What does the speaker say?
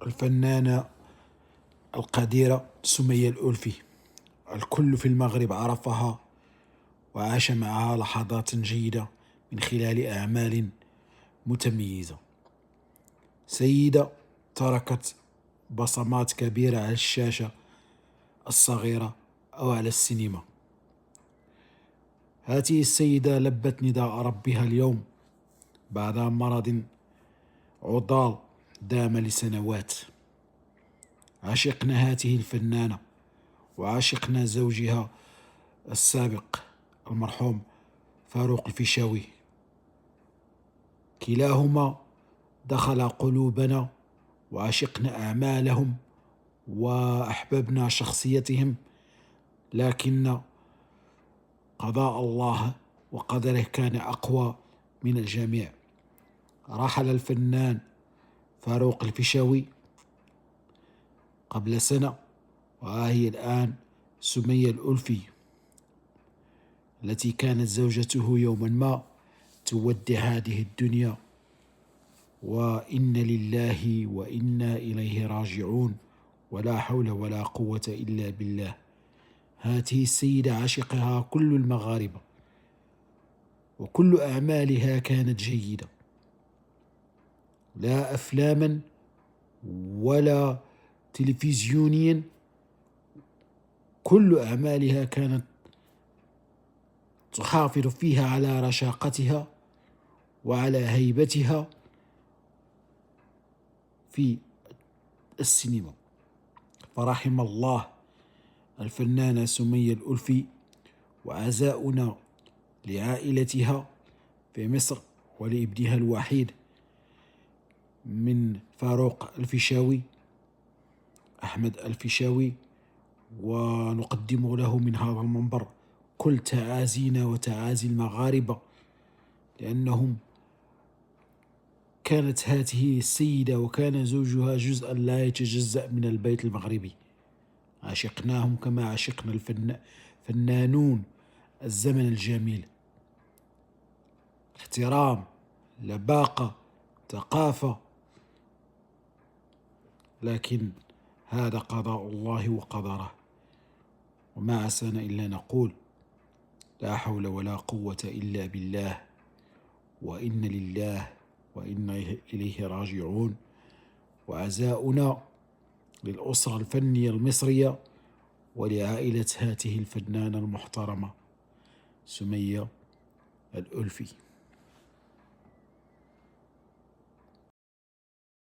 الفنانة القديرة سمية الألفي. الكل في المغرب عرفها وعاش معها لحظات جيدة من خلال أعمال متميزة. سيدة تركت بصمات كبيرة على الشاشة الصغيرة أو على السينما. هذه السيدة لبت نداء ربها اليوم بعد مرض عضال دام لسنوات. عشقنا هذه الفنانة وعشقنا زوجها السابق المرحوم فاروق الفيشاوي. كلاهما دخل قلوبنا وعشقنا أعمالهم وأحببنا شخصيتهم، لكن قضاء الله وقدره كان أقوى من الجميع. رحل الفنان فاروق الفيشاوي قبل سنة، وهي الآن سمية الألفي التي كانت زوجته يوما ما تودع هذه الدنيا، وإن لله وإنا إليه راجعون، ولا حول ولا قوة إلا بالله. هذه السيدة عشقها كل المغاربة، وكل أعمالها كانت جيدة، لا أفلاما ولا تلفزيونيا، كل أعمالها كانت تحافظ فيها على رشاقتها وعلى هيبتها في السينما. فرحم الله الفنانة سمية الألفي، وعزاؤنا لعائلتها في مصر ولابنها الوحيد من فاروق الفيشاوي أحمد الفيشاوي، ونقدم له من هذا المنبر كل تعازينا وتعازي المغاربة، لأنهم كانت هذه السيدة وكان زوجها جزءا لا يتجزأ من البيت المغربي. عشقناهم كما عشقنا فنانون الزمن الجميل. احترام، لباقة، ثقافة، لكن هذا قضاء الله وقدره، وما عسانا إلا نقول لا حول ولا قوة إلا بالله، وإن لله وإنا إليه راجعون. وعزاؤنا للأسرة الفنية المصرية ولعائلة هذه الفنانة المحترمة سمية الألفي.